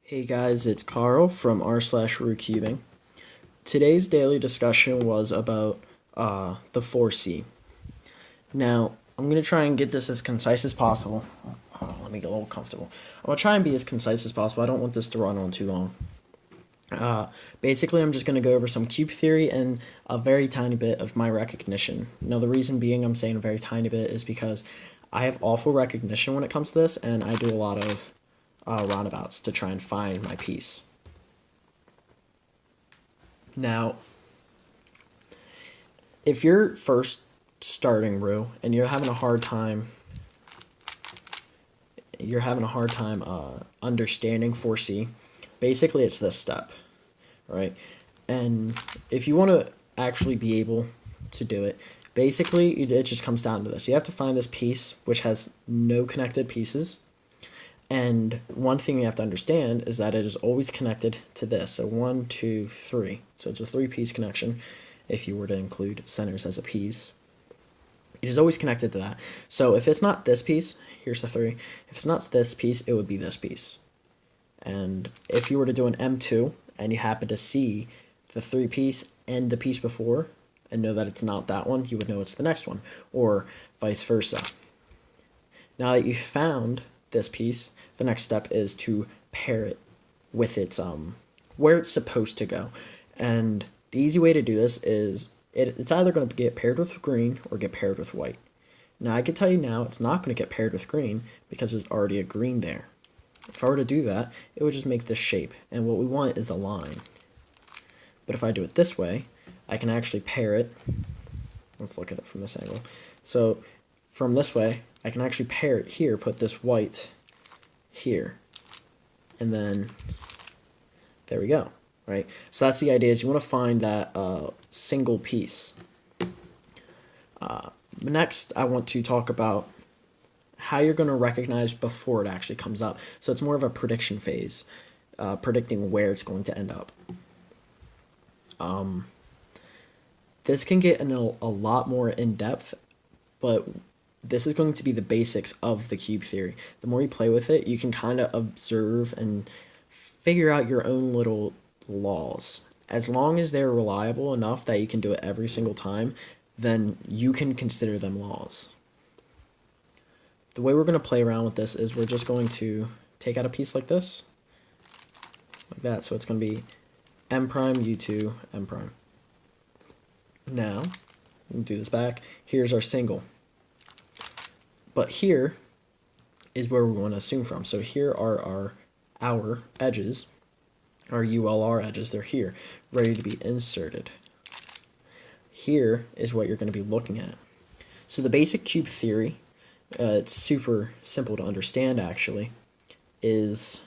Hey guys, it's Carl from r/Roux Cubing. Today's daily discussion was about the 4C. Now, I'm going to try and get this as concise as possible. Hold on, let me get a little comfortable. I'm going to try and be as concise as possible. I don't want this to run on too long. Basically, I'm just going to go over some cube theory and a very tiny bit of my recognition. Now, the reason being I'm saying a very tiny bit is because I have awful recognition when it comes to this, and I do a lot of roundabouts to try and find my piece. Now, if you're first starting Roux and you're having a hard time understanding 4C, basically it's this step, right? And if you want to actually be able to do it, basically it just comes down to this. You have to find this piece which has no connected pieces. And one thing you have to understand is that it is always connected to this. So 1, 2, 3. So it's a 3-piece connection if you were to include centers as a piece. It is always connected to that. So if it's not this piece, here's the 3. If it's not this piece, it would be this piece. And if you were to do an M2 and you happen to see the 3-piece and the piece before and know that it's not that one, you would know it's the next one, or vice versa. Now that you've found this piece, the next step is to pair it with its where it's supposed to go. And the easy way to do this is it's either going to get paired with green or get paired with white. Now I can tell you now it's not going to get paired with green because there's already a green there. If I were to do that, it would just make this shape, and what we want is a line. But if I do it this way, I can actually pair it. Let's look at it from this angle. So from this way, I can actually pair it here, put this white here, and then there we go, right? So that's the idea, is you want to find that single piece. Next, I want to talk about how you're going to recognize before it actually comes up. So it's more of a prediction phase, predicting where it's going to end up. This can get a lot more in depth, but this is going to be the basics of the cube theory. The more you play with it, you can kind of observe and figure out your own little laws. As long as they're reliable enough that you can do it every single time, then you can consider them laws. The way we're going to play around with this is we're just going to take out a piece like this, like that. So it's going to be M prime, U2, M prime. Now, we'll do this back. Here's our single. But here is where we want to assume from. So here are our edges, our ULR edges. They're here, ready to be inserted. Here is what you're going to be looking at. So the basic cube theory, it's super simple to understand actually, is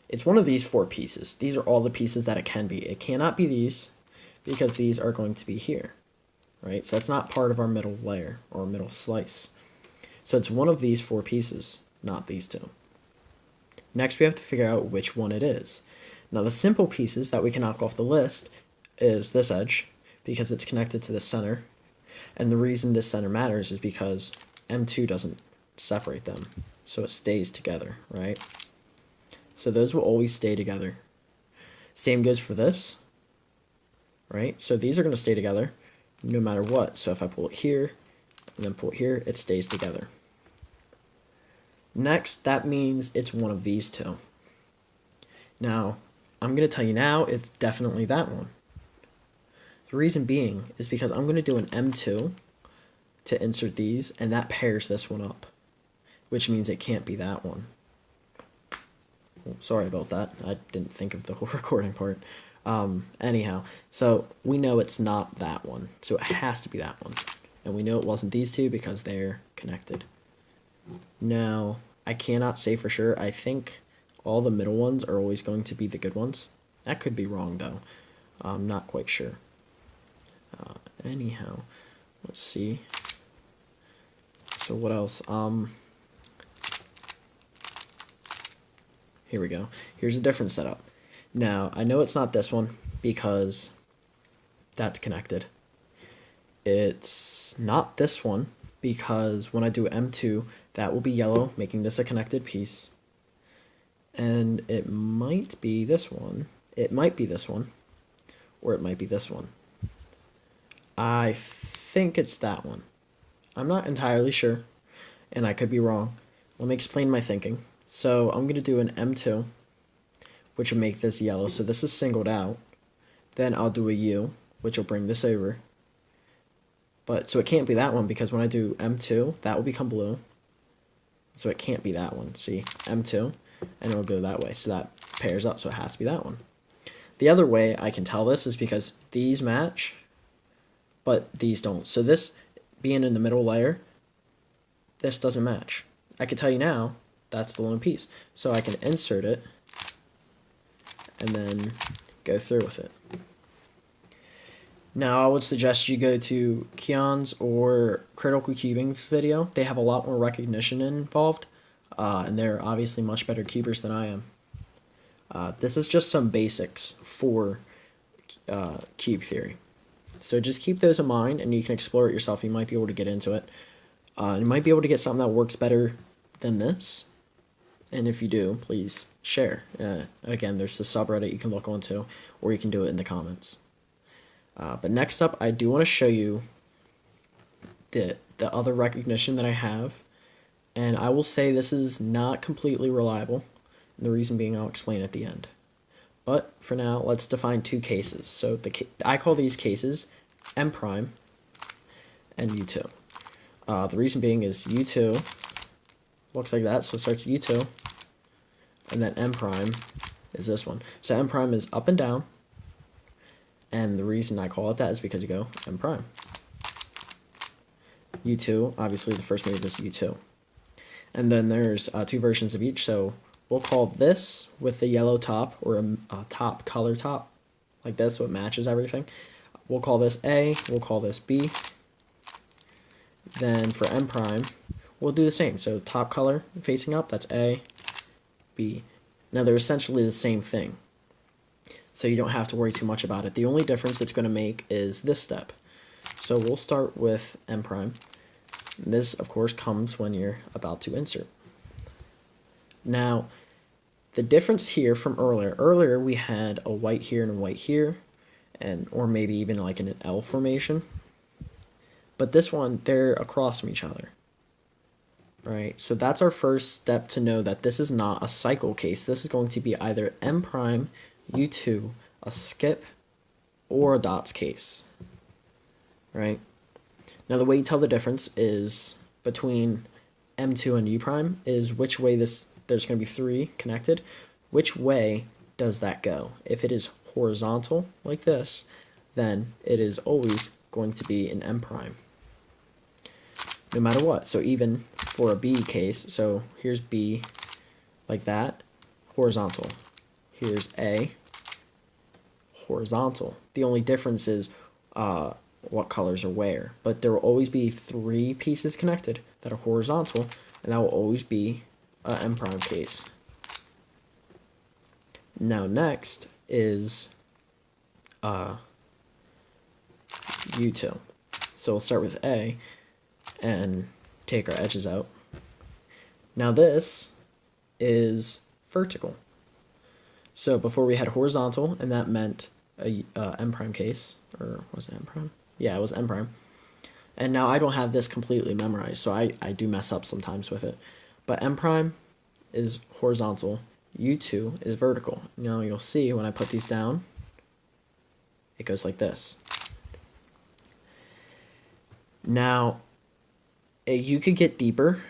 it's one of these 4 pieces. These are all the pieces that it can be. It cannot be these because these are going to be here, right? So that's not part of our middle layer or middle slice. So it's one of these 4 pieces, not these 2. Next, we have to figure out which one it is. Now, the simple pieces that we can knock off the list is this edge, because it's connected to the center. And the reason this center matters is because M2 doesn't separate them, so it stays together, right? So those will always stay together. Same goes for this, right? So these are going to stay together no matter what. So if I pull it here, and then pull it here, it stays together. Next, that means it's one of these 2. Now, I'm going to tell you now it's definitely that one. The reason being is because I'm going to do an M2 to insert these, and that pairs this one up, which means it can't be that one. Oh, sorry about that. I didn't think of the whole recording part. Anyhow, so we know it's not that one, so it has to be that one. And we know it wasn't these 2 because they're connected. Now, I cannot say for sure. I think all the middle ones are always going to be the good ones. That could be wrong, though. I'm not quite sure. Anyhow, let's see. So what else? Here we go. Here's a different setup. Now, I know it's not this one because that's connected. It's not this one because when I do M2, that will be yellow, making this a connected piece. And it might be this one. It might be this one. Or it might be this one. I think it's that one. I'm not entirely sure, and I could be wrong. Let me explain my thinking. So I'm going to do an M2, which will make this yellow. So this is singled out. Then I'll do a U, which will bring this over. But so it can't be that one because when I do M2, that will become blue. So it can't be that one. See, M2, and it'll go that way. So that pairs up, so it has to be that one. The other way I can tell this is because these match, but these don't. So this being in the middle layer, this doesn't match. I can tell you now, that's the lone piece. So I can insert it and then go through with it. Now I would suggest you go to Kian's or Critical Cubing video. They have a lot more recognition involved, and they're obviously much better cubers than I am. This is just some basics for cube theory. So just keep those in mind, and you can explore it yourself. You might be able to get into it. You might be able to get something that works better than this. And if you do, please share. Again, there's the subreddit you can look onto, or you can do it in the comments. But next up, I do want to show you the other recognition that I have. And I will say this is not completely reliable. And the reason being I'll explain at the end. But for now, let's define two cases. So I call these cases M prime and U2. The reason being is U2 looks like that, so it starts at U2, and then M prime is this one. So M prime is up and down, and the reason I call it that is because you go M prime. U2, obviously the first move is U2. And then there's two versions of each, so we'll call this with the yellow top, or a top color top, like this, so it matches everything. We'll call this A, we'll call this B. Then for M prime, we'll do the same. So top color facing up, that's A, B. Now they're essentially the same thing, so you don't have to worry too much about it. The only difference it's going to make is this step. So we'll start with M prime. This, of course, comes when you're about to insert. Now, the difference here from earlier we had a white here and a white here, or maybe even like in an L formation. But this one, they're across from each other. Right? So that's our first step to know that this is not a cycle case. This is going to be either M prime, U2, a skip, or a dots case. Right? Now the way you tell the difference is between M2 and U prime is which way there's going to be three connected. Which way does that go? If it is horizontal like this, then it is always going to be an M prime. No matter what. So even for a B case, so here's B like that, horizontal. Here's A, horizontal. The only difference is what colors are where. But there will always be three pieces connected that are horizontal, and that will always be a M prime case. Now next is U2. So we'll start with A and take our edges out. Now this is vertical. So before we had horizontal, and that meant a M prime case, or was it M prime? Yeah, it was M prime. And now I don't have this completely memorized, so I do mess up sometimes with it. But M prime is horizontal, U2 is vertical. Now you'll see when I put these down, it goes like this. Now, you could get deeper.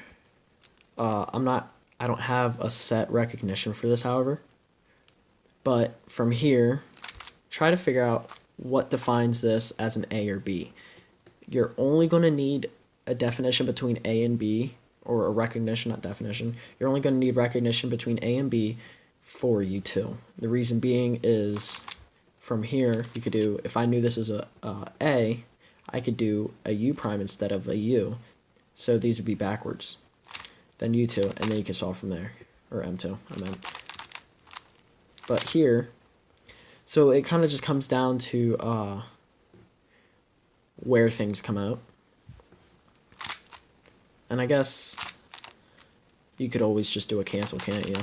I don't have a set recognition for this, however. But from here, try to figure out what defines this as an A or B. You're only going to need a definition between A and B, or a recognition, not definition. You're only going to need recognition between A and B for U2. The reason being is from here, you could do, if I knew this is a A, I could do a U prime instead of a U. So these would be backwards. Then U2, and then you can solve from there. Or M2, I meant. But here, so it kind of just comes down to where things come out. And I guess you could always just do a cancel, can't you?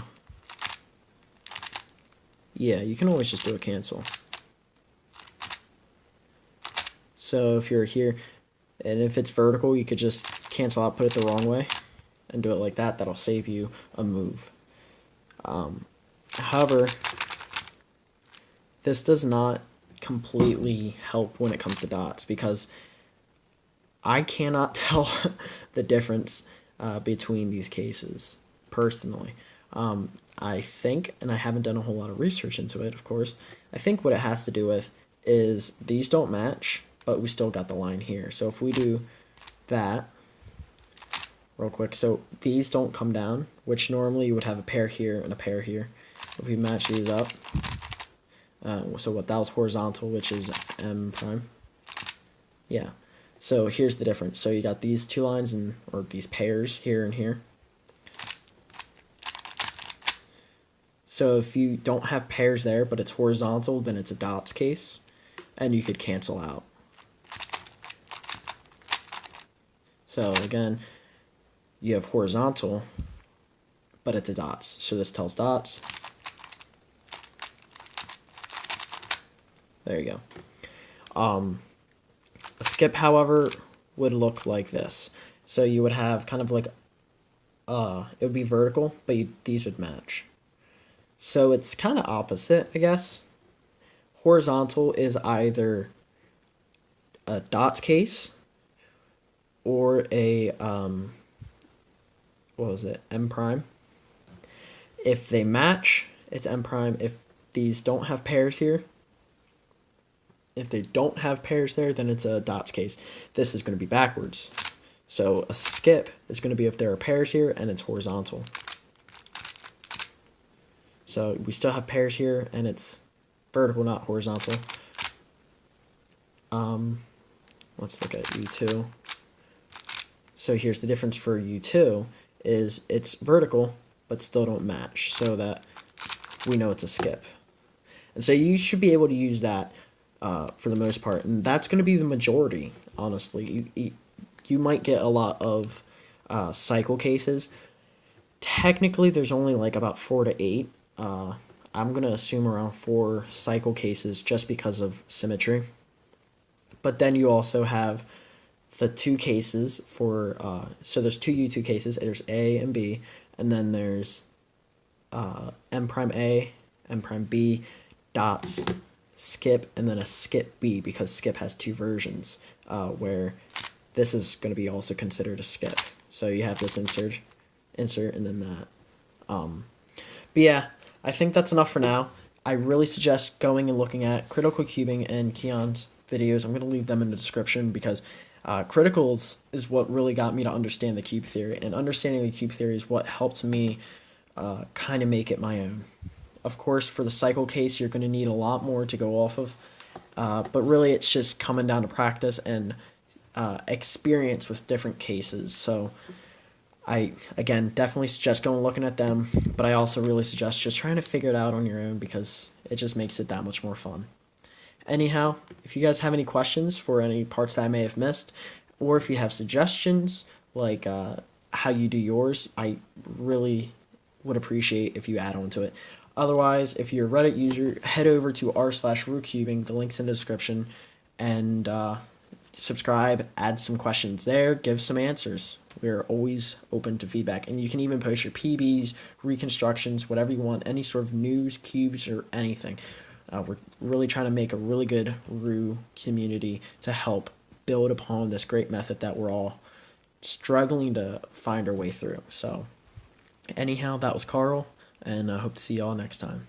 Yeah, you can always just do a cancel. So if you're here, and if it's vertical, you could just cancel out, put it the wrong way, and do it like that. That'll save you a move. However, this does not completely help when it comes to dots, because I cannot tell the difference between these cases, personally. I think, and I haven't done a whole lot of research into it, of course, I think what it has to do with is these don't match, but we still got the line here. So if we do that real quick, so these don't come down, which normally you would have a pair here and a pair here. If we match these up, so what, that was horizontal, which is M prime. Yeah. So here's the difference. So you got these two lines, or these pairs here and here. So if you don't have pairs there, but it's horizontal, then it's a dots case, and you could cancel out. So again, you have horizontal, but it's a dots. So this tells dots. There you go. A skip, however, would look like this. So you would have kind of like, it would be vertical, but these would match. So it's kind of opposite, I guess. Horizontal is either a dots case or a, what was it, M prime. If they match, it's M prime. If these don't have pairs here, if they don't have pairs there, then it's a dots case. This is going to be backwards. So a skip is going to be if there are pairs here and it's horizontal. So we still have pairs here and it's vertical, not horizontal. Let's look at U2. So here's the difference for U2 is it's vertical but still don't match, so that we know it's a skip. And so you should be able to use that for the most part, and that's going to be the majority, honestly. You might get a lot of cycle cases. Technically, there's only like about 4 to 8. I'm going to assume around 4 cycle cases just because of symmetry. But then you also have the 2 cases for, so there's 2 U2 cases. There's A and B, and then there's M prime A, M prime B, dots, skip, and then a skip B, because skip has 2 versions, where this is going to be also considered a skip. So you have this insert, and then that. But yeah, I think that's enough for now. I really suggest going and looking at Critical Cubing and Kian's videos. I'm going to leave them in the description, because criticals is what really got me to understand the cube theory, and understanding the cube theory is what helped me kind of make it my own. Of course, for the cycle case, you're going to need a lot more to go off of, but really it's just coming down to practice and experience with different cases. So I, again, definitely suggest going and looking at them, but I also really suggest just trying to figure it out on your own, because it just makes it that much more fun. Anyhow, if you guys have any questions for any parts that I may have missed, or if you have suggestions like how you do yours, I really would appreciate if you add on to it. Otherwise, if you're a Reddit user, head over to r/RouxCubing, the link's in the description, and subscribe, add some questions there, give some answers. We're always open to feedback, and you can even post your PBs, reconstructions, whatever you want, any sort of news, cubes, or anything. We're really trying to make a really good Roux community to help build upon this great method that we're all struggling to find our way through. So anyhow, that was Carl, and I hope to see y'all next time.